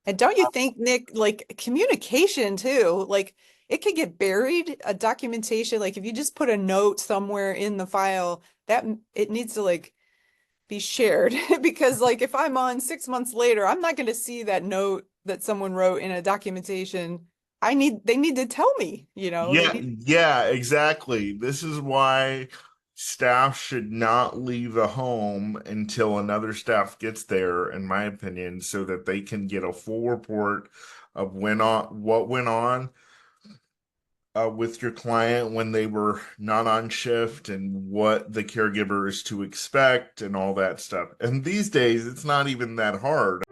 And don't you think, Nick, like communication too, like it could get buried, a documentation, like if you just put a note somewhere in the file, that it needs to like be shared because like if I'm on 6 months later, I'm not going to see that note that someone wrote in a documentation. They need to tell me, they Yeah, need. yeah, exactly. This is why staff should not leave a home until another staff gets there, in my opinion, so that they can get a full report of what went on with your client when they were not on shift and what the caregiver is to expect and all that stuff. And these days, it's not even that hard.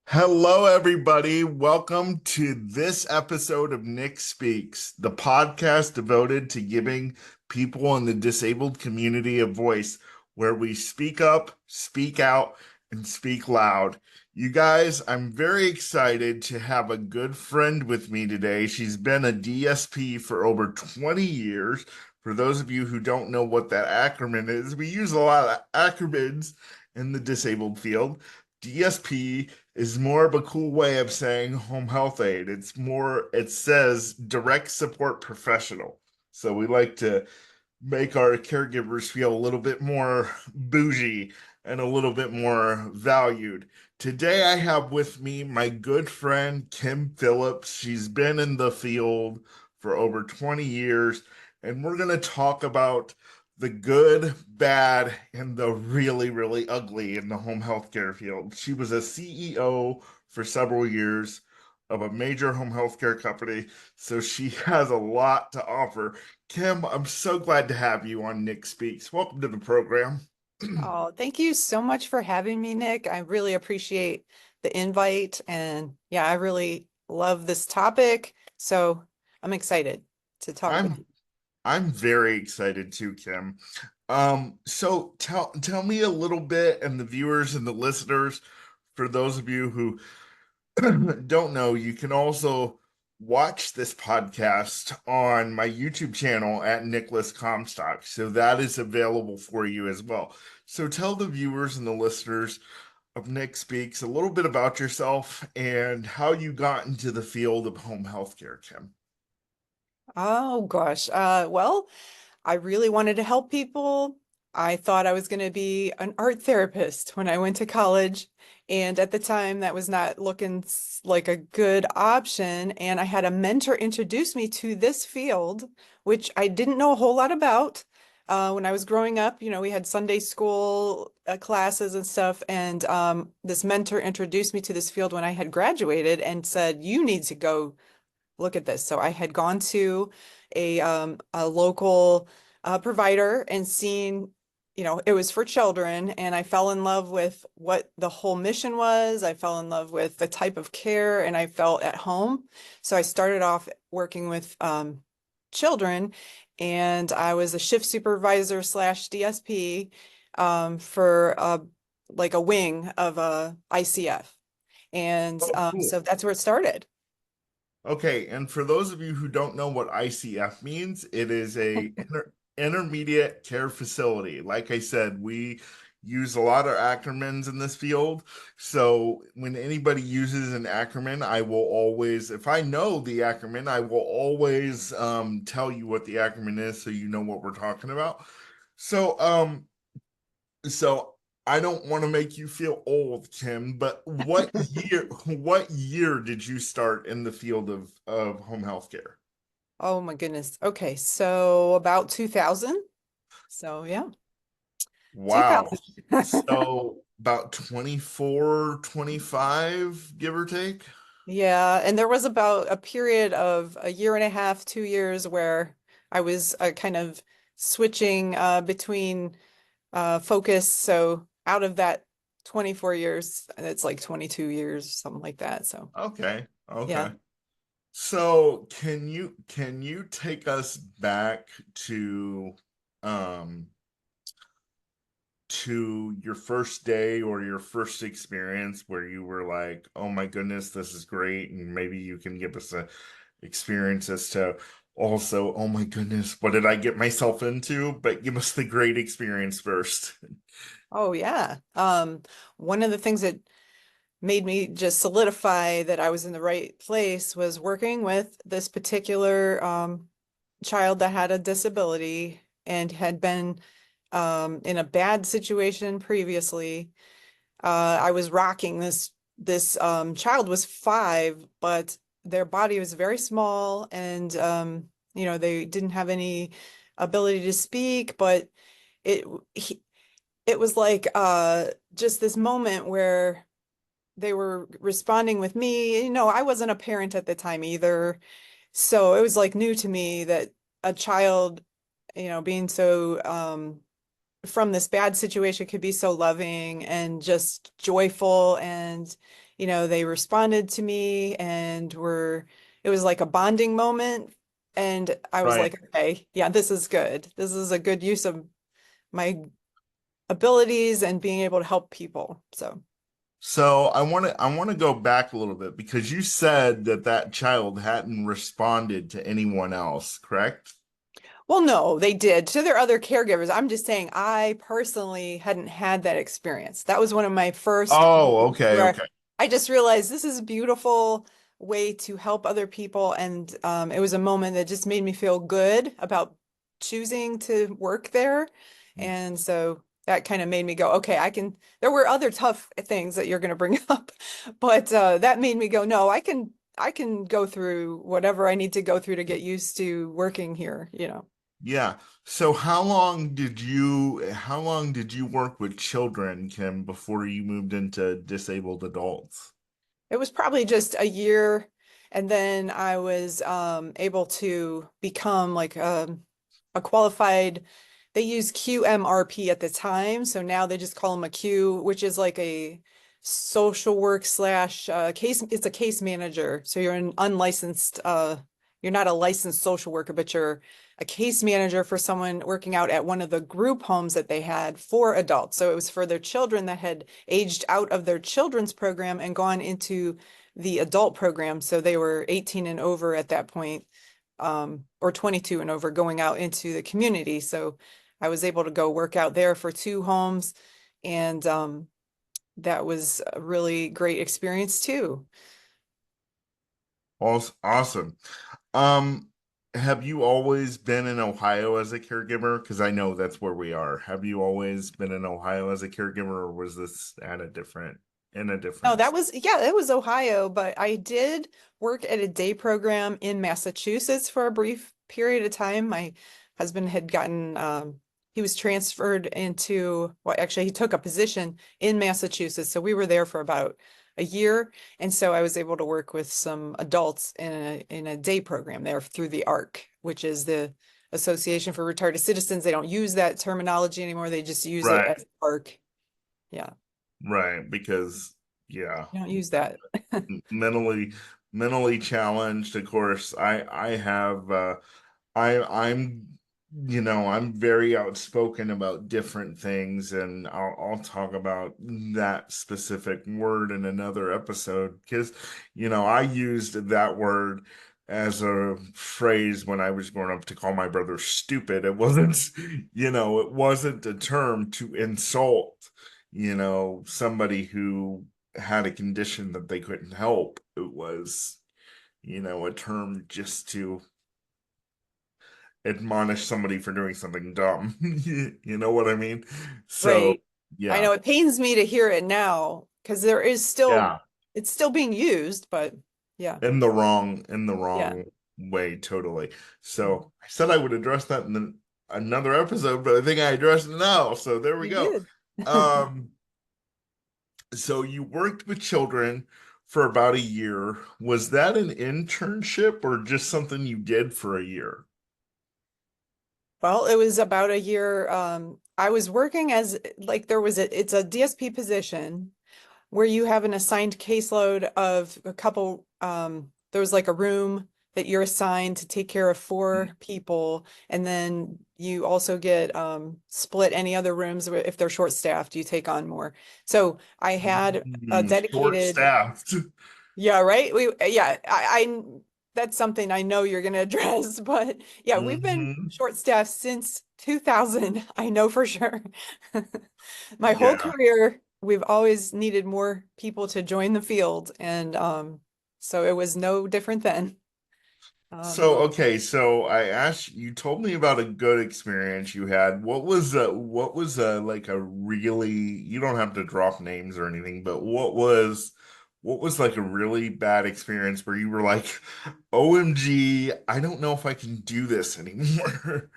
Hello, everybody. Welcome to this episode of Nick Speaks, the podcast devoted to giving people in the disabled community a voice, where we speak up, speak out, and speak loud. You guys, I'm very excited to have a good friend with me today. She's been a DSP for over 20 years. For those of you who don't know what that acronym is, we use a lot of acronyms in the disabled field. DSP is more of a cool way of saying home health aide. It says direct support professional. So we like to make our caregivers feel a little bit more bougie and a little bit more valued. Today, I have with me my good friend Kim Phillips. She's been in the field for over 20 years, and we're going to talk about the good, bad, and the really, really ugly in the home healthcare field. She was a CEO for several years of a major home healthcare company, so she has a lot to offer. Kim, I'm so glad to have you on Nick Speaks. Welcome to the program. Oh, thank you so much for having me, Nick. I really appreciate the invite. And yeah, I really love this topic. So I'm excited to talk with I'm you. I'm very excited too, Kim. So tell me a little bit, and the viewers and the listeners, for those of you who don't know, you can also watch this podcast on my YouTube channel at Nicolas Comstock. So that is available for you as well. So tell the viewers and the listeners of Nick Speaks a little bit about yourself and how you got into the field of home healthcare, Kim. Oh gosh. Well, I really wanted to help people. I thought I was going to be an art therapist when I went to college. And at the time, that was not looking like a good option. And I had a mentor introduce me to this field, which I didn't know a whole lot about. When I was growing up, we had Sunday school classes and stuff. And this mentor introduced me to this field when I had graduated and said, you need to go look at this. So I had gone to a local provider and seen, it was for children, and I fell in love with what the whole mission was. I fell in love with the type of care, and I felt at home. So I started off working with children, and I was a shift supervisor slash DSP for like a wing of a ICF. And Oh, cool. so that's where it started. Okay, and for those of you who don't know what ICF means, it is a intermediate care facility. Like I said, we use a lot of acronyms in this field. So when anybody uses an acronym, I will always, if I know the acronym, I will always tell you what the acronym is so you know what we're talking about. So so I don't want to make you feel old, Kim, but what year did you start in the field of home health care? Oh my goodness. Okay, so about 2000. So yeah, Wow. 2000. So about 24, 25, give or take. Yeah, and there was about a period of a year and a half, 2 years where I was kind of switching between focus. So out of that 24 years, it's like 22 years, something like that. So Okay. yeah. Okay. So can you take us back um to your first day or your first experience where you were like, oh my goodness, this is great, and maybe you can give us a experience as to also, oh my goodness, what did I get myself into? But give us the great experience first. Oh yeah. One of the things that made me just solidify that I was in the right place was working with this particular child that had a disability and had been in a bad situation previously. I was rocking this child was 5, but their body was very small and they didn't have any ability to speak, but it he, it was like just this moment where they were responding with me. I wasn't a parent at the time either. So it was like new to me that a child, being so from this bad situation could be so loving and just joyful. And, they responded to me and it was like a bonding moment. And I was Right. like, okay, yeah, this is good. This is a good use of my abilities and being able to help people. So. So I want to go back a little bit because you said that that child hadn't responded to anyone else, correct? Well, no, they did to their other caregivers. I'm just saying I personally hadn't had that experience. That was one of my first Oh, okay, where okay. I just realized this is a beautiful way to help other people. And it was a moment that just made me feel good about choosing to work there. And so that kind of made me go, okay, I can, there were other tough things that you're going to bring up, but that made me go, no, I can go through whatever I need to go through to get used to working here. Yeah. So how long did you work with children, Kim, before you moved into disabled adults? It was probably just a year, and then I was able to become like a qualified. They use QMRP at the time, so now they just call them a Q, which is like a social work slash case. It's a case manager, so you're an unlicensed. You're not a licensed social worker, but you're a case manager for someone working out at one of the group homes that they had for adults. So it was for their children that had aged out of their children's program and gone into the adult program. So they were 18 and over at that point, or 22 and over going out into the community. So I was able to go work out there for 2 homes. And that was a really great experience too. Awesome. Um, have you always been in Ohio as a caregiver? Because I know that's where we are. Have you always been in Ohio as a caregiver, or was this at a different in a No, different? that was, yeah, it was Ohio, but I did work at a day program in Massachusetts for a brief period of time. My husband had gotten, he was transferred into, well, actually, he took a position in Massachusetts. So we were there for about a year. And so I was able to work with some adults in a day program there through the ARC, which is the Association for Retired Citizens. They don't use that terminology anymore. They just use it Right, as ARC. Yeah, right, because yeah, they don't use that. mentally mentally challenged. Of course, I have I'm I'm very outspoken about different things, and I'll talk about that specific word in another episode because I used that word as a phrase when I was growing up to call my brother stupid. It wasn't it wasn't a term to insult somebody who had a condition that they couldn't help. It was a term just to admonish somebody for doing something dumb. You know what I mean? So, Right. I yeah. know it pains me to hear it now because there is still, Yeah. it's still being used, but yeah, yeah, In the wrong way, totally. So, I said I would address that in another episode, but I think I addressed it now. So, there we you go. did. Um, so you worked with children for about a year. Was that an internship or just something you did for a year? Well, it was about a year. I was working as like it's a DSP position where you have an assigned caseload of a couple, there was like a room that you're assigned to take care of 4 people, and then you also get split any other rooms if they're short-staffed, you take on more. So I had a dedicated, Short-staffed. yeah, right? Yeah, that's something I know you're going to address. But yeah, we've been Hmm. short-staffed since 2000. I know for sure. My whole Yeah. career, we've always needed more people to join the field, and so it was no different then. Um, So, okay, so I asked you told me about a good experience you had. What was like a really, you don't have to drop names or anything, but what was like a really bad experience where you were like, OMG, I don't know if I can do this anymore.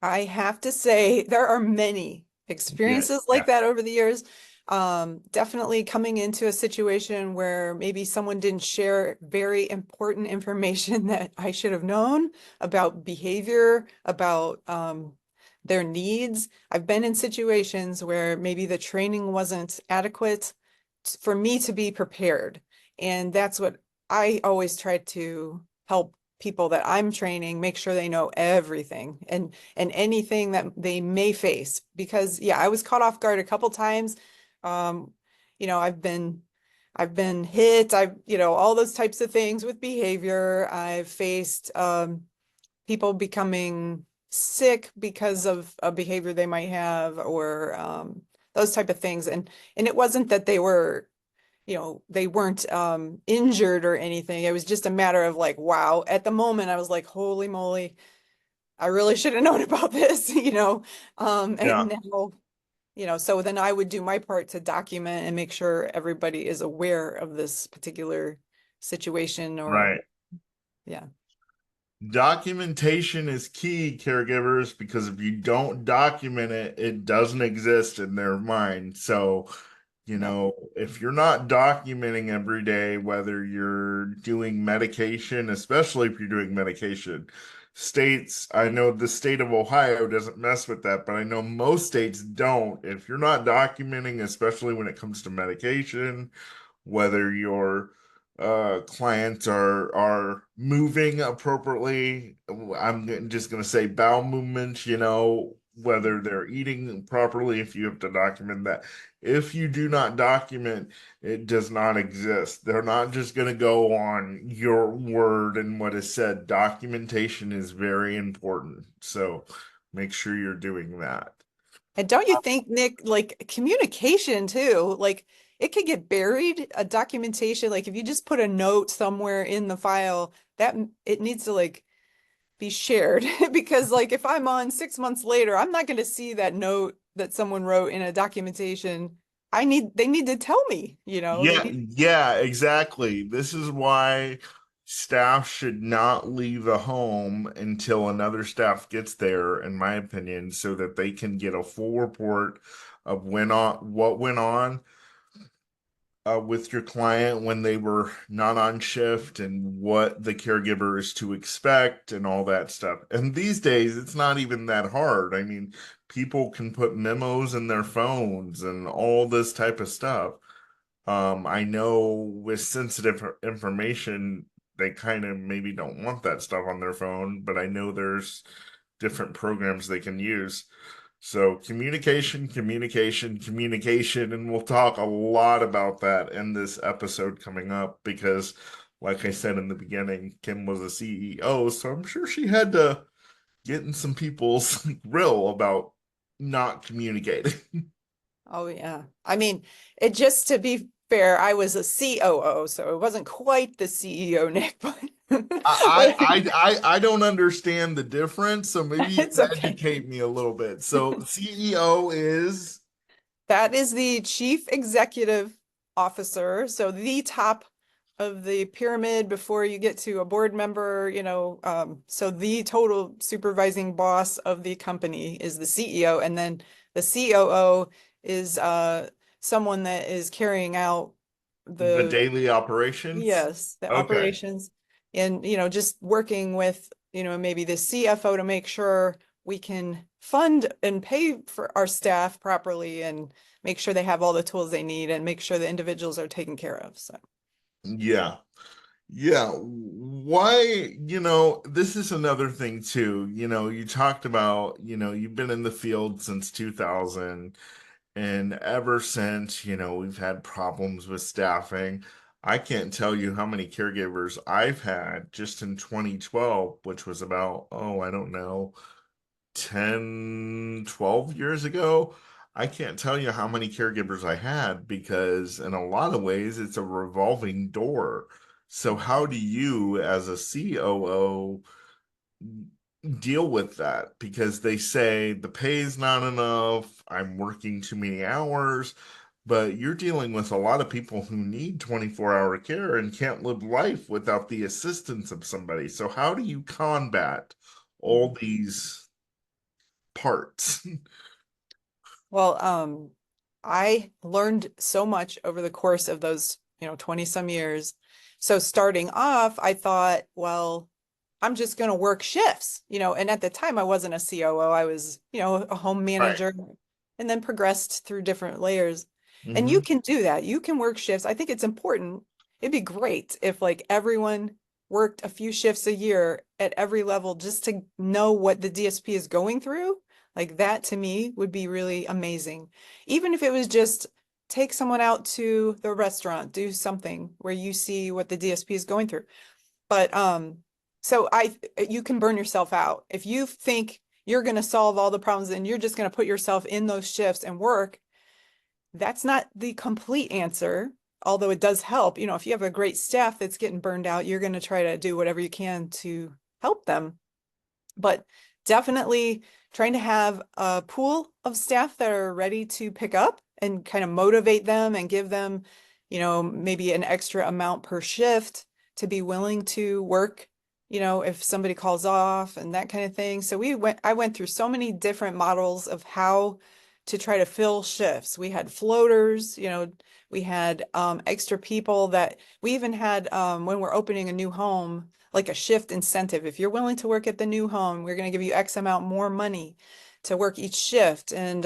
I have to say, there are many Yeah, experiences like yeah, that over the years. Definitely coming into a situation where maybe someone didn't share very important information that I should have known about behavior, about their needs. I've been in situations where maybe the training wasn't adequate for me to be prepared. And that's what I always try to help people that I'm training make sure they know everything and anything that they may face. Because yeah, I was caught off guard a couple times. Um, I've been hit, all those types of things with behavior. I've faced people becoming sick because of a behavior they might have or those type of things. And it wasn't that they weren't injured or anything. It was just a matter of like, wow. At the moment, I was like, holy moly, I really should have known about this. And yeah, now, so then I would do my part to document and make sure everybody is aware of this particular situation or, right. yeah. Documentation is key, caregivers, because if you don't document it, it doesn't exist in their mind. So, Yep. if you're not documenting every day, whether you're doing medication, especially if you're doing medication, I know the state of Ohio doesn't mess with that, but I know most states don't. If you're not documenting, especially when it comes to medication, whether your clients are moving appropriately. Just going to say bowel movements, whether they're eating properly, if you have to document that. If you do not document, it does not exist. They're not just going to go on your word and what is said. Documentation is very important. So make sure you're doing that. And don't you think, Nick, like communication too, like it could get buried, a documentation, like if you just put a note somewhere in the file, that it needs to like be shared because like if I'm on 6 months later, I'm not going to see that note that someone wrote in a documentation. They need to tell me, they Yeah, need. yeah, exactly. This is why staff should not leave a home until another staff gets there, in my opinion, so that they can get a full report of what went on with your client when they were not on shift and what the caregiver is to expect and all that stuff. And these days, it's not even that hard. I mean, people can put memos in their phones and all this type of stuff. I know with sensitive information, they kind of maybe don't want that stuff on their phone, but I know there's different programs they can use. So communication, communication, communication, and we'll talk a lot about that in this episode coming up because, like I said in the beginning, Kim was a CEO, so I'm sure she had to get in some people's grill about not communicating. Oh yeah. I mean, it just to be fair, I was a COO, so it wasn't quite the CEO, Nick, but I, but I I don't understand the difference, so maybe you it's can okay. educate me a little bit. So CEO is That is the chief executive officer, so the top of the pyramid before you get to a board member, so the total supervising boss of the company is the CEO, and then the COO is someone that is carrying out the the daily operations. yes, the Okay. operations and just working with, maybe the CFO to make sure we can fund and pay for our staff properly and make sure they have all the tools they need and make sure the individuals are taken care of. So, Yeah. Yeah. Why, this is another thing too. You talked about, you've been in the field since 2000, and ever since, we've had problems with staffing. I can't tell you how many caregivers I've had just in 2012, which was about, oh, I don't know, 10, 12 years ago. I can't tell you how many caregivers I had because, in a lot of ways, it's a revolving door. So, how do you, as a COO, deal with that? Because they say the pay's not enough, I'm working too many hours, but you're dealing with a lot of people who need 24-hour care and can't live life without the assistance of somebody. So, how do you combat all Mhm. these parts? Well, I learned so much over the course of those, 20 some years. So starting off, I thought, well, I'm just going to work shifts, and at the time I wasn't a COO. I was, a home Right. manager and then progressed through different layers. And you Hmm. can do that. You can work shifts. I think it's important. It'd be great if like everyone worked a few shifts a year at every level just to know what the DSP is going through. Like that to me would be really amazing. Even if it was just take someone out to the restaurant, do something where you see what the DSP is going through. But so you can burn yourself out. If you think you're going to solve all the problems and you're just going to put yourself in those shifts and work, that's not the complete answer. Although it does help. If you have a great staff that's getting burned out, you're going to try to do whatever you can to help them. But definitely trying to have a pool of staff that are ready to pick up and kind of motivate them and give them, maybe an extra amount per shift to be willing to work, if somebody calls off and that kind of thing. So I went through so many different models of how to try to fill shifts. We had floaters, we had extra people that we even had when we're opening a new home like a shift incentive. If you're willing to work at the new home, we're going to give you X amount more money to work each shift. And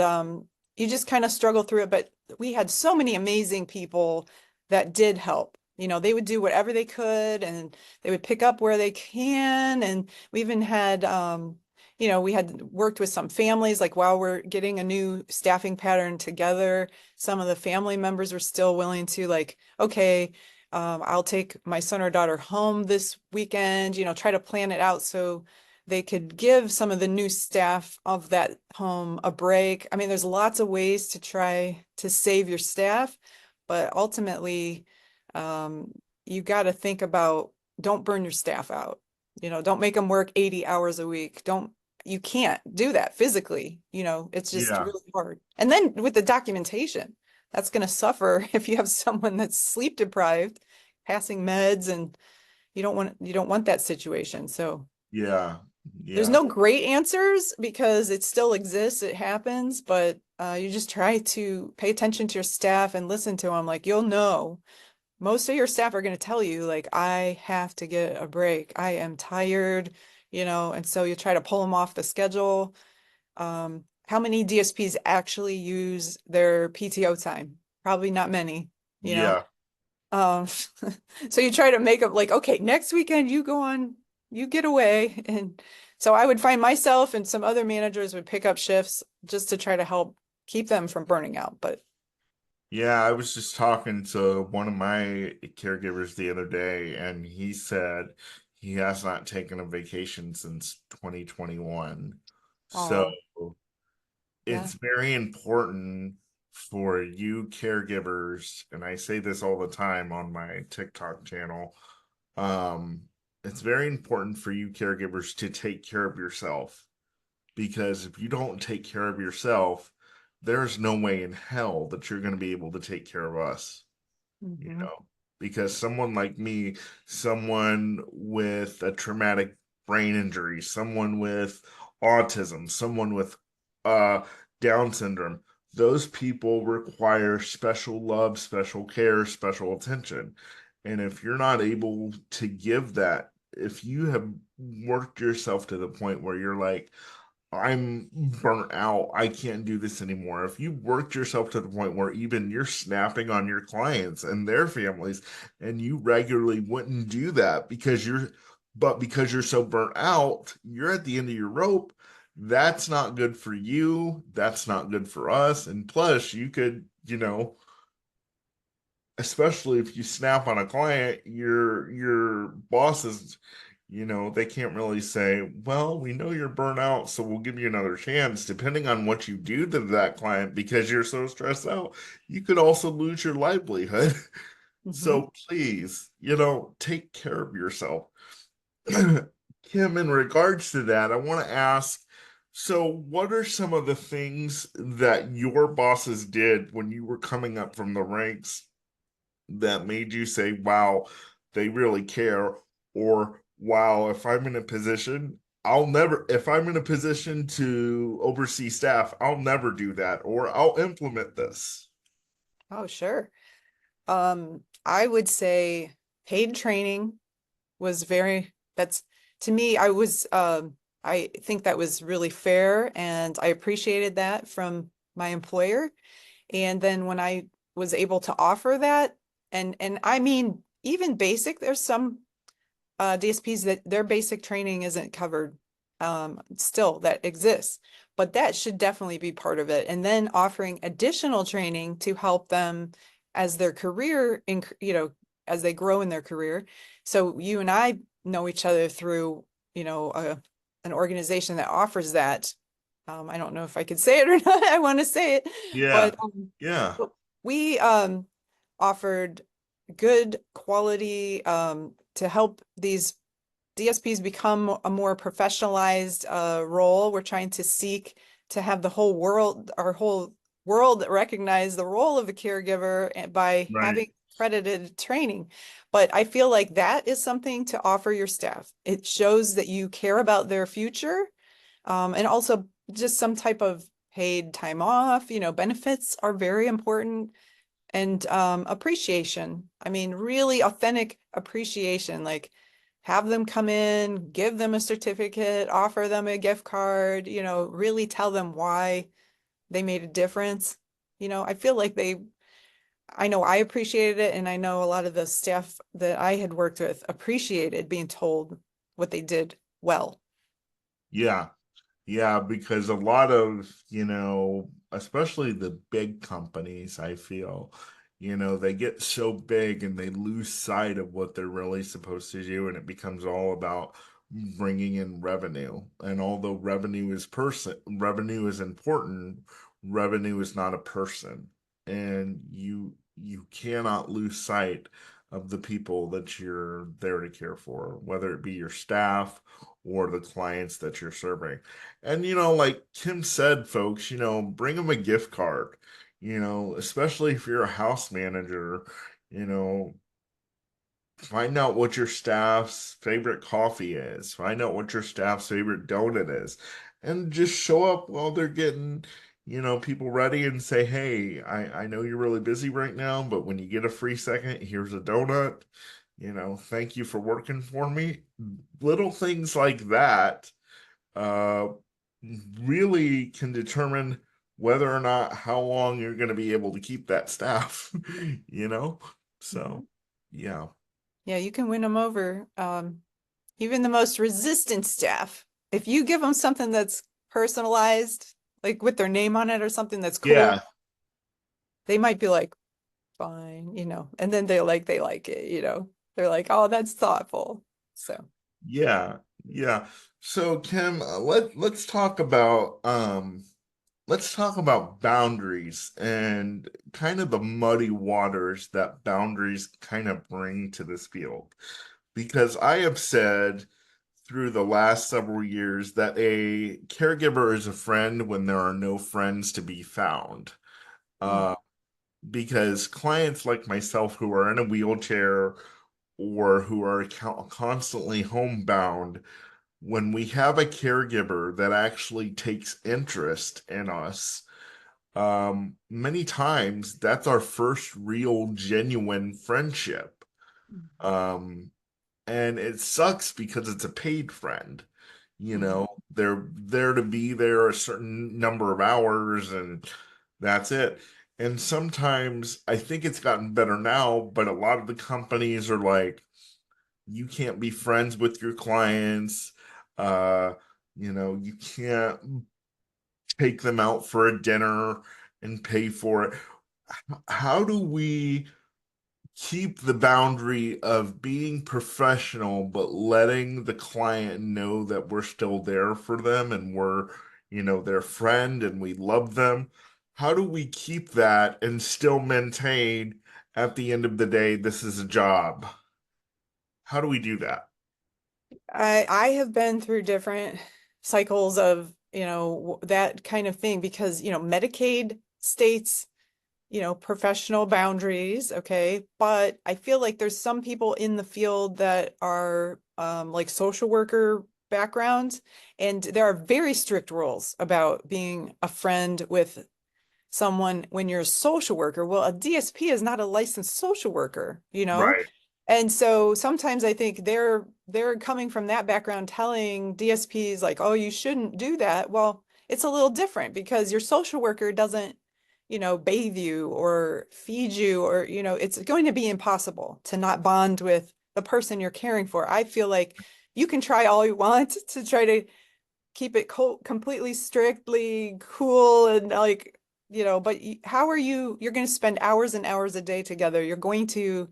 you just kind of struggle through it. But we had so many amazing people that did help. They would do whatever they could and they would pick up where they can. And we even had, we had worked with some families, like while we're getting a new staffing pattern together, some of the family members were still willing to like, okay, I'll take my son or daughter home this weekend, try to plan it out so they could give some of the new staff of that home a break. I mean, there's lots of ways to try to save your staff, but ultimately, um, you got to think about don't burn your staff out. Don't make them work 80 hours a week. You can't do that physically. It's just Yeah. really hard. And then with the documentation, that's going to suffer if you have someone that's sleep deprived, passing meds, and you don't want that situation. So Yeah. there's Yeah. no great answers because it still exists, it happens, but you just try to pay attention to your staff and listen to them. Like you'll know most of your staff are going to tell you, like, I have to get a break. I am tired, and so you try to pull them off the schedule. How many DSPs actually use their PTO time? Probably not many, you know. Yeah. Um, so you try to make up like, okay, next weekend you go on, you get away. And so I would find myself and some other managers would pick up shifts just to try to help keep them from burning out. But Yeah, I was just talking to one of my caregivers the other day, and he said he has not taken a vacation since 2021. So oh, yeah. it's very important for you caregivers, and I say this all the time on my TikTok channel. Um, it's very important for you caregivers to take care of yourself, because if you don't take care of yourself, there's no way in hell that you're going to be able to take care of us, Hmm. because someone like me, someone with a traumatic brain injury, someone with autism, someone with uh Down syndrome, those people require special love, special care, special attention. And if you're not able to give that, if you have worked yourself to the point where you're like, I'm burnt out, I can't do this anymore. If you worked yourself to the point where even you're snapping on your clients and their families, and you regularly wouldn't do that because you're so burnt out, you're at the end of your rope. That's not good for you. That's not good for us. And plus, you could, especially if you snap on a client, your bosses, they can't really say, well, we know you're burnt out, so we'll give you another chance. Depending on what you do to that client, because you're so stressed out, you could also lose your livelihood. Hmm. So please, take care of yourself. Kim, in regards to that, I want to ask, so what are some of the things that your bosses did when you were coming up from the ranks that made you say, wow, they really care? Or, wow, if I'm in a position to oversee staff, I'll never do that, or I'll implement this. Oh, sure. I would say paid training was that's to me, I think that was really fair and I appreciated that from my employer. And then when I was able to offer that, and I mean, even basic, there's some DSPs that their basic training isn't covered, still that exists, but that should definitely be part of it. And then offering additional training to help them as their career, as they grow in their career. So you and I know each other through, an organization that offers that. I don't know if I could say it or not. I want to say it, Yeah. but Yeah. we offered good quality to help these DSPs become a more professionalized role. We're trying to seek to have our whole world recognize the role of a caregiver by Right. having accredited training. But I feel like that is something to offer your staff. It shows that you care about their future, and also just some type of paid time off. Benefits are very important and appreciation. I mean, really authentic appreciation. Like have them come in, give them a certificate, offer them a gift card, really tell them why they made a difference. I feel like I know I appreciated it, and I know a lot of the staff that I had worked with appreciated being told what they did well. Yeah. Yeah, because a lot of, especially the big companies, I feel, they get so big and they lose sight of what they're really supposed to do, and it becomes all about bringing in revenue. And although revenue is important, revenue is not a person. And you cannot lose sight of the people that you're there to care for, whether it be your staff or the clients that you're serving. And like Kim said, folks, bring them a gift card. Especially if you're a house manager, you know, find out what your staff's favorite coffee is. Find out what your staff's favorite donut is. And just show up while they're getting, people ready and say, hey, I know you're really busy right now, but when you get a free second, here's a donut. Thank you for working for me. Little things like that uh, really can determine whether or not how long you're going to be able to keep that staff, you know? So, Mhm. yeah. Yeah, you can win them over. Even the most resistant staff, if you give them something that's personalized, like with their name on it or something that's cool, Yeah. they might be like, fine, and then they like it, they're like, oh, that's thoughtful. So, Yeah. Yeah. So, Kim, let's talk about boundaries and kind of the muddy waters that boundaries kind of bring to this field. Because I have said through the last several years that a caregiver is a friend when there are no friends to be found. mm, Uh, because clients like myself who are in a wheelchair or who are constantly homebound, when we have a caregiver that actually takes interest in us, many times that's our first real genuine friendship. Um, and it sucks because it's a paid friend. mhm, They're there to be there a certain number of hours and that's it. And sometimes I think it's gotten better now, but a lot of the companies are like, you can't be friends with your clients. Uh, you can't take them out for a dinner and pay for it. How do we keep the boundary of being professional, but letting the client know that we're still there for them and we're, their friend and we love them? How do we keep that and still maintain at the end of the day, this is a job? How do we do that? I have been through different cycles of, that kind of thing because, Medicaid states, professional boundaries, okay? But I feel like there's some people in the field that are like social worker backgrounds, and there are very strict rules about being a friend with someone when you're a social worker. Well, a DSP is not a licensed social worker, you know? Right. And so sometimes I think they're coming from that background telling DSPs like, "Oh, you shouldn't do that." Well, it's a little different because your social worker doesn't, bathe you or feed you or, it's going to be impossible to not bond with the person you're caring for. I feel like you can try all you want to try to keep it completely strictly cool and like, but how are you're going to spend hours and hours a day together. You're going to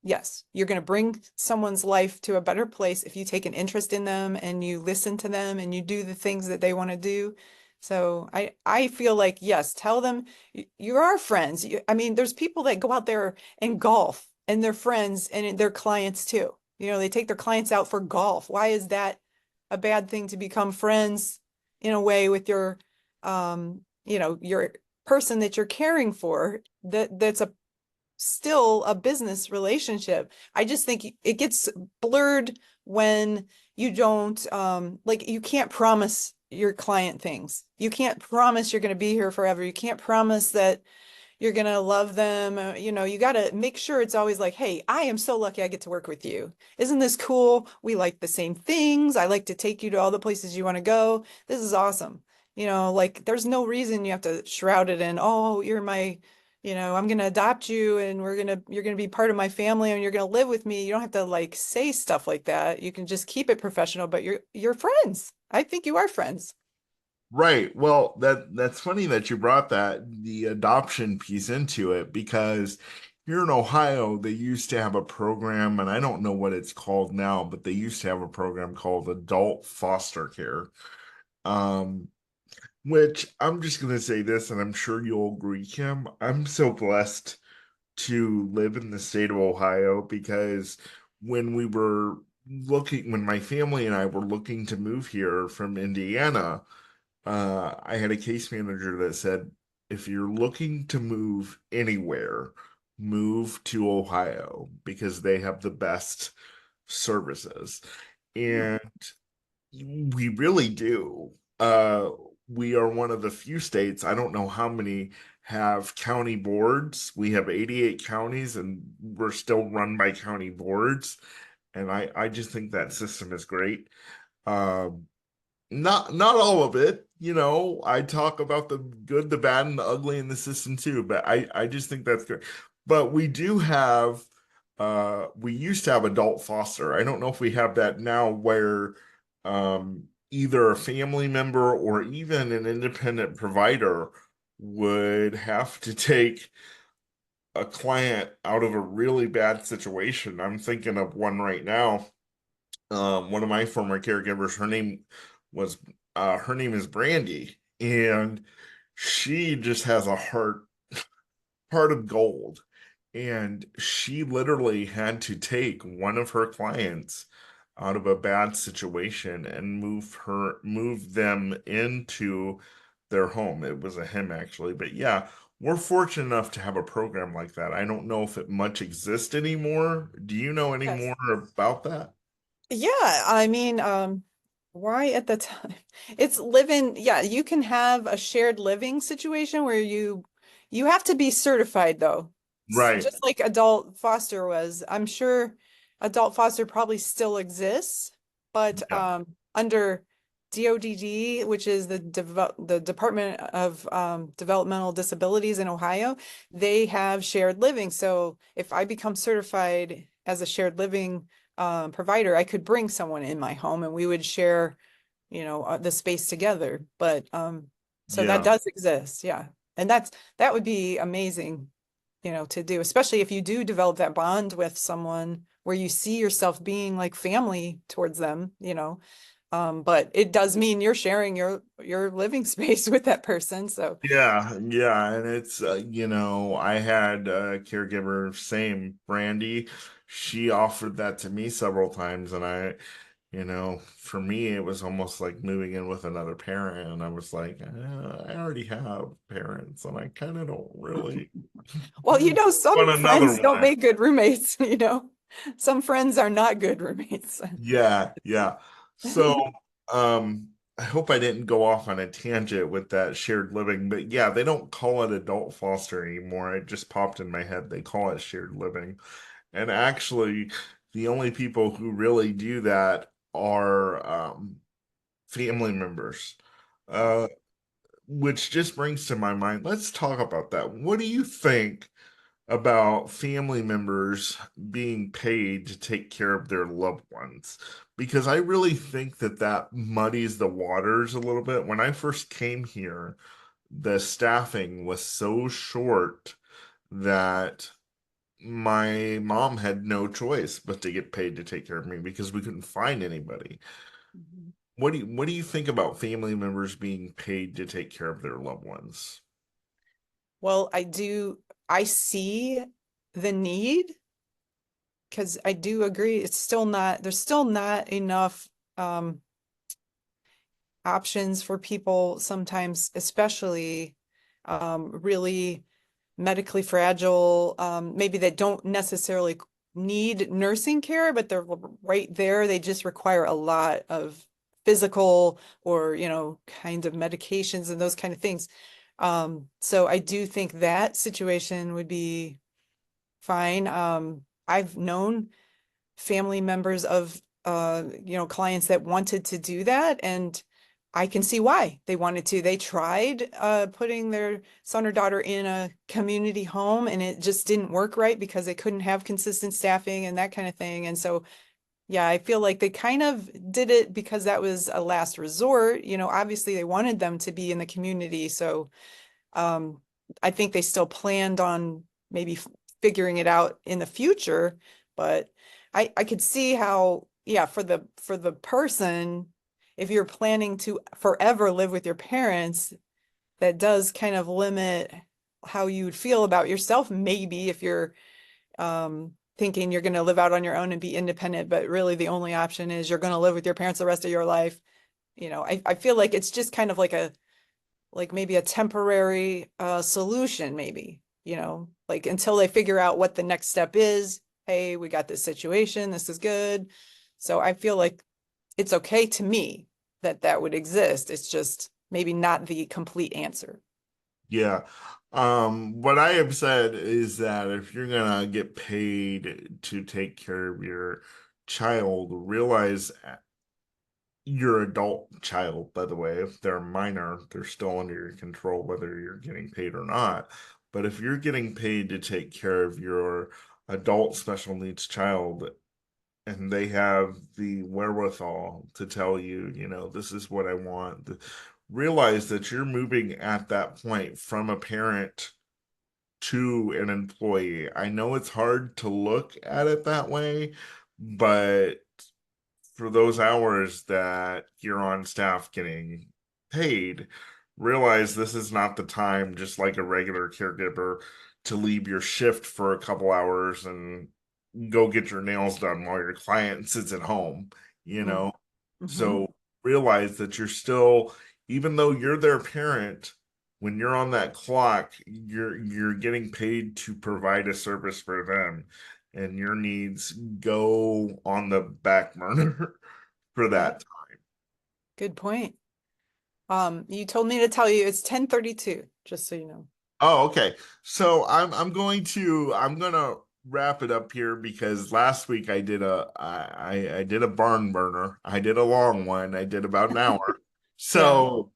Yes, you're going to bring someone's life to a better place if you take an interest in them and you listen to them and you do the things that they want to do. So I feel like yes, tell them you're our friends. I mean, there's people that go out there and golf and they're friends and they're clients too. They take their clients out for golf. Why is that a bad thing to become friends in a way with your person that you're caring for that's a still a business relationship. I just think it gets blurred when you don't like you can't promise your client things. You can't promise you're going to be here forever. You can't promise that you're going to love them. You got to make sure it's always like, "Hey, I am so lucky I get to work with you. Isn't this cool? We like the same things. I like to take you to all the places you want to go. This is awesome." Like there's no reason you have to shroud it in, "Oh, you're my, I'm going to adopt you and you're going to be part of my family and you're going to live with me." You don't have to like say stuff like that. You can just keep it professional, but you're friends. I think you are friends. Right. Well, that's funny that you brought the adoption piece into it because here in Ohio they used to have a program, and I don't know what it's called now, but they used to have a program called adult foster care. Um, which I'm just gonna say this, and I'm sure you'll agree, Kim. I'm so blessed to live in the state of Ohio because when my family and I were looking to move here from Indiana, I had a case manager that said, if you're looking to move anywhere, move to Ohio because they have the best services. And we really do. We are one of the few states, I don't know how many have county boards. We have 88 counties and we're still run by county boards. And I just think that system is great. Um, not all of it, I talk about the good, the bad, and the ugly in the system too, but I just think that's good. But we used to have adult foster. I don't know if we have that now where either a family member or even an independent provider would have to take a client out of a really bad situation. I'm thinking of one right now. One of my former caregivers, was her name is Brandy, and she just has a heart of gold. And she literally had to take one of her clients out of a bad situation and move them into their home. It was a him actually, but yeah, we're fortunate enough to have a program like that. I don't know if it much exists anymore. Do you know any Yes. more about that? Yeah, I mean, why at the time? It's living, yeah, you can have a shared living situation where you have to be certified though. Right. Just like adult foster was. I'm sure adult foster probably still exists, but Yeah. under DODD, which is the Department of Developmental Disabilities in Ohio, they have shared living. So if I become certified as a shared living provider, I could bring someone in my home and we would share, the space together. But so that Yeah. does exist, yeah. And that would be amazing to do, especially if you do develop that bond with someone where you see yourself being like family towards them. But it does mean you're sharing your living space with that person. So, Yeah, yeah, and it's I had a caregiver, same Brandy. She offered that to me several times, and for me, it was almost like moving in with another parent, and I was like, I already have parents, and I kind of don't really well, want some another friends don't one. make good roommates. Some friends are not good roommates. Yeah, yeah. So, I hope I didn't go off on a tangent with that shared living, but yeah, they don't call it adult foster anymore. It just popped in my head. They call it shared living. And actually, the only people who really do that are family members. Uh, which just brings to my mind, let's talk about that. What do you think about family members being paid to take care of their loved ones? Because I really think that that muddies the waters a little bit. When I first came here, the staffing was so short that my mom had no choice but to get paid to take care of me because we couldn't find anybody. Mhm. What do you think about family members being paid to take care of their loved ones? Well, I see the need because I do agree there's still not enough um, options for people sometimes, especially really medically fragile, maybe that don't necessarily need nursing care, but they're right there. They just require a lot of physical or, kind of medications and those kind of things. So I do think that situation would be fine. I've known family members of clients that wanted to do that, and I can see why they wanted to. They tried putting their son or daughter in a community home, and it just didn't work right because they couldn't have consistent staffing and that kind of thing. And so, yeah, I feel like they kind of did it because that was a last resort. Obviously they wanted them to be in the community, so um, I think they still planned on maybe figuring it out in the future, but I could see how, yeah, for the person, if you're planning to forever live with your parents, that does kind of limit how you would feel about yourself, maybe if you're thinking you're going to live out on your own and be independent, but really the only option is you're going to live with your parents the rest of your life. I feel like it's just kind of like maybe a temporary solution, maybe, like until they figure out what the next step is. Hey, we got this situation. This is good. So I feel like it's okay to me that that would exist. It's just maybe not the complete answer. Yeah. What I have said is that if you're gonna get paid to take care of your child, realize your adult child, by the way, if they're minor, they're still under your control, whether you're getting paid or not. But if you're getting paid to take care of your adult special needs child, and they have the wherewithal to tell you, this is what I want, realize that you're moving at that point from a parent to an employee. I know it's hard to look at it that way, but for those hours that you're on staff getting paid, realize this is not the time, just like a regular caregiver, to leave your shift for a couple hours and go get your nails done while your client sits at home, you know? Mm-hmm. So realize that you're still, even though you're their parent, when you're on that clock, you're getting paid to provide a service for them, and your needs go on the back burner for Yeah, that. good point. You told me to tell you it's 10:32, just so you know. Oh, okay. So I'm gonna wrap it up here because last week I did a barn burner. I did a long one. I did about an hour. Yeah. So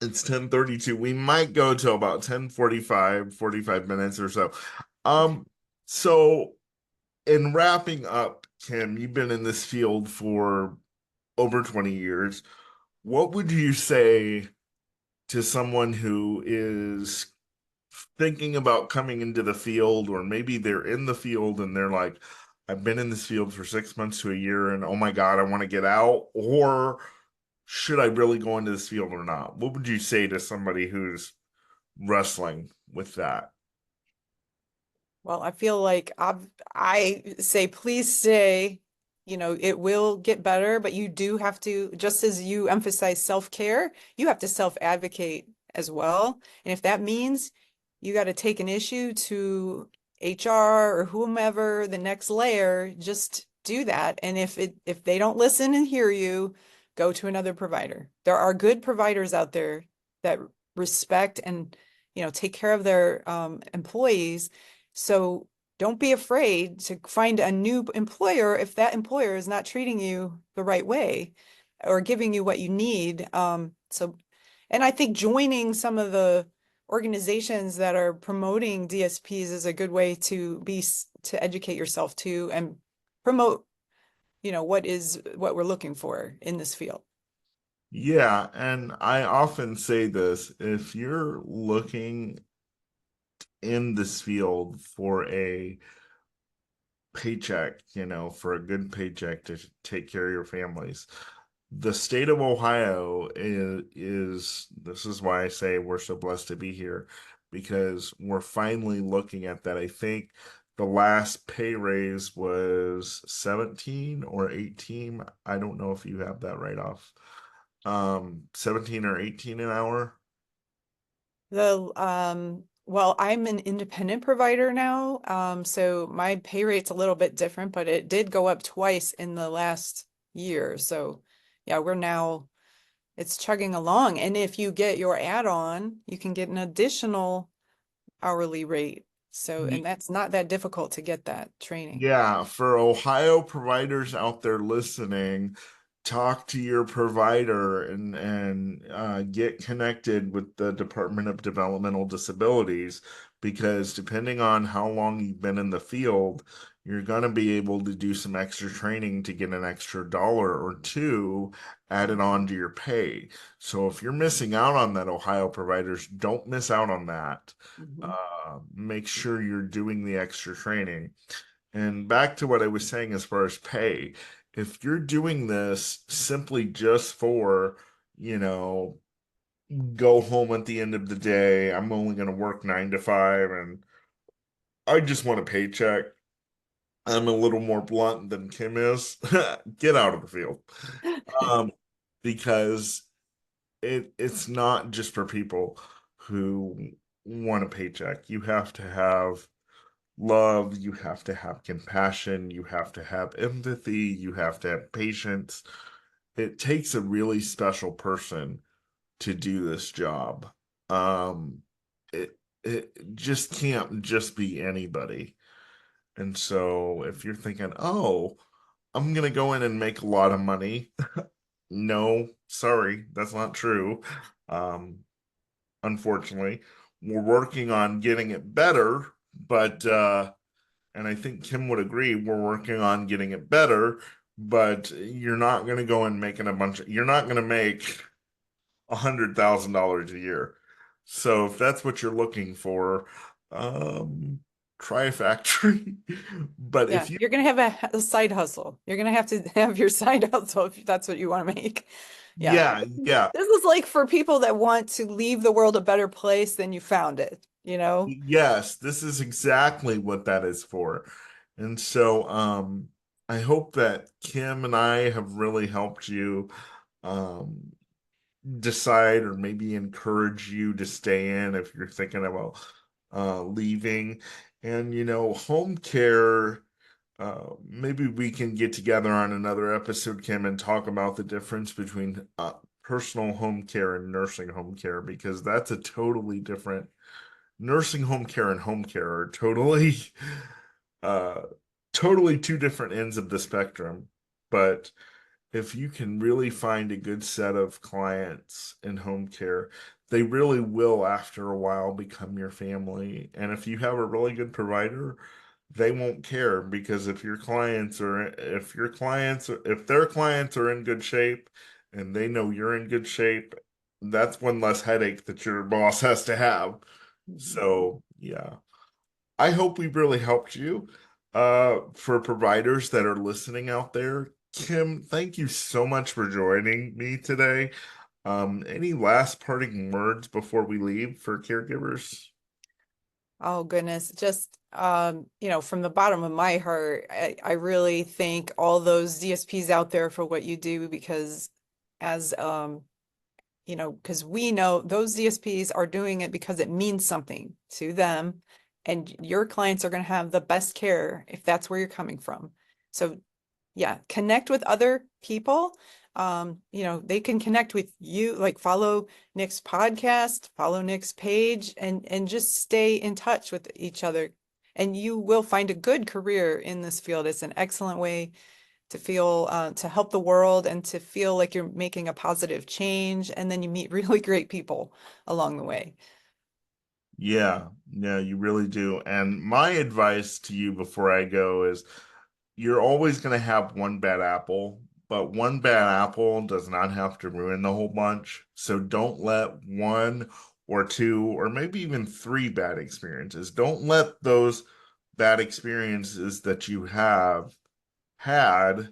it's 10:32. We might go to about 10:45, 45 minutes or so. Okay. Um, so in wrapping up, Kim, you've been in this field for over 20 years. What would you say to someone who is thinking about coming into the field, or maybe they're in the field and they're like, I've been in this field for 6 months to a year and oh my God, I want to get out? Or should I really go into this field or not? What would you say to somebody who's wrestling with that? Well, I feel like I say, please stay. You know, it will get better, but you do have to, just as you emphasize self-care, you have to self-advocate as well. And if that means you got to take an issue to HR or whomever, the next layer, just do that. And if they don't listen and hear you, go to another provider. There are good providers out there that respect and, take care of their employees, so don't be afraid to find a new employer if that employer is not treating you the right way or giving you what you need. And I think joining some of the organizations that are promoting DSPs is a good way to educate yourself too and promote, what we're looking for in this field. Yeah, and I often say this, if you're looking in this field for a paycheck, for a good paycheck to take care of your families, the state of Ohio is this is why I say we're so blessed to be here, because we're finally looking at that. I think the last pay raise was 17 or 18. I don't know if you have that right off. 17 or 18 an hour. Well, I'm an independent provider now, so my pay rate's a little bit different, but it did go up twice in the last year. So yeah, it's chugging along. And if you get your add-on, you can get an additional hourly rate. So, and that's not that difficult to get that training. Yeah, for Ohio providers out there listening, talk to your provider and get connected with the Department of Developmental Disabilities, because depending on how long you've been in the field, you're going to be able to do some extra training to get an extra dollar or two added on to your pay. So if you're missing out on that, Ohio providers, don't miss out on that. Mhm. Make sure you're doing the extra training. And back to what I was saying as far as pay, if you're doing this simply just for, you know, go home at the end of the day, I'm only going to work 9 to 5 and I just want a paycheck. I'm a little more blunt than Kim is. Get out of the field. Um, because it's not just for people who want a paycheck. You have to have love, you have to have compassion, you have to have empathy, you have to have patience. It takes a really special person to do this job. Um, it it just can't just be anybody. And so if you're thinking, "Oh, I'm gonna go in and make a lot of money," no, sorry, that's not true. Um, Unfortunately, we're working on getting it better, but and I think Kim would agree, we're working on getting it better, but you're not going to go and making you're not going to make $100,000 a year. So if that's what you're looking for, try a factory. But Yeah, if you, you're gonna have a side hustle. You're gonna have to have your side hustle if that's what you want to make. Yeah. yeah, yeah, This is like for people that want to leave the world a better place than you found it, you know? yes, this is exactly what that is for. And so, I hope that Kim and I have really helped you, um, decide or maybe encourage you to stay in if you're thinking about leaving. And home care, maybe we can get together on another episode, Kim, and talk about the difference between personal home care and nursing home care, because that's a totally different. Nursing home care and home care are uh totally two different ends of the spectrum. But if you can really find a good set of clients in home care, they really will, after a while, become your family. And if you have a really good provider, they won't care, because if their clients are in good shape and they know you're in good shape, that's one less headache that your boss has to have. So, yeah. I hope we really helped you. For providers that are listening out there, Kim, thank you so much for joining me today. Any last parting words before we leave for caregivers? Oh goodness, just from the bottom of my heart, I really thank all those DSPs out there for what you do because as because we know those DSPs are doing it because it means something to them, and your clients are going to have the best care if that's where you're coming from. So yeah, connect with other people. They can connect with you, like follow Nick's podcast, follow Nick's page, and just stay in touch with each other. And you will find a good career in this field. It's an excellent way to feel to help the world and to feel like you're making a positive change. And then you meet really great people along the way. Yeah, yeah, you really do. And my advice to you before I go is you're always going to have one bad apple, but one bad apple does not have to ruin the whole bunch. So don't let one or two or maybe even three bad experiences, don't let those bad experiences that you have had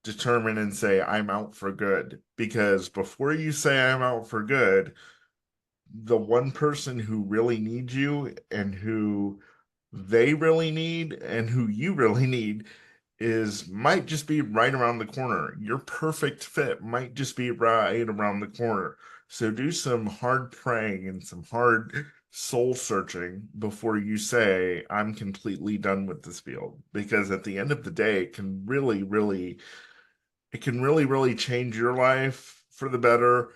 determine and say, I'm out for good. Because before you say I'm out for good, the one person who really needs you and who they really need and who you really need is might just be right around the corner. Your perfect fit might just be right around the corner. So do some hard praying and some hard soul searching before you say, I'm completely done with this field. Because at the end of the day, it can really, really change your life for the better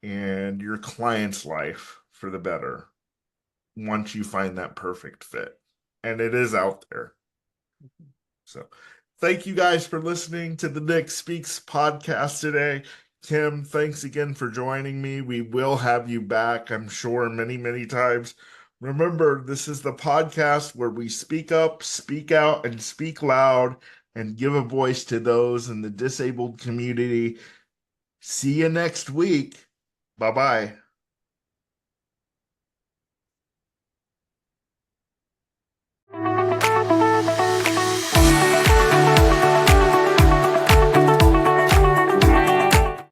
and your client's life for the better once you find that perfect fit. And it is out there. So thank you guys for listening to the Nick Speaks podcast today. Kim, thanks again for joining me. We will have you back, I'm sure, many, many times. Remember, this is the podcast where we speak up, speak out, and speak loud and give a voice to those in the disabled community. See you next week. Bye bye.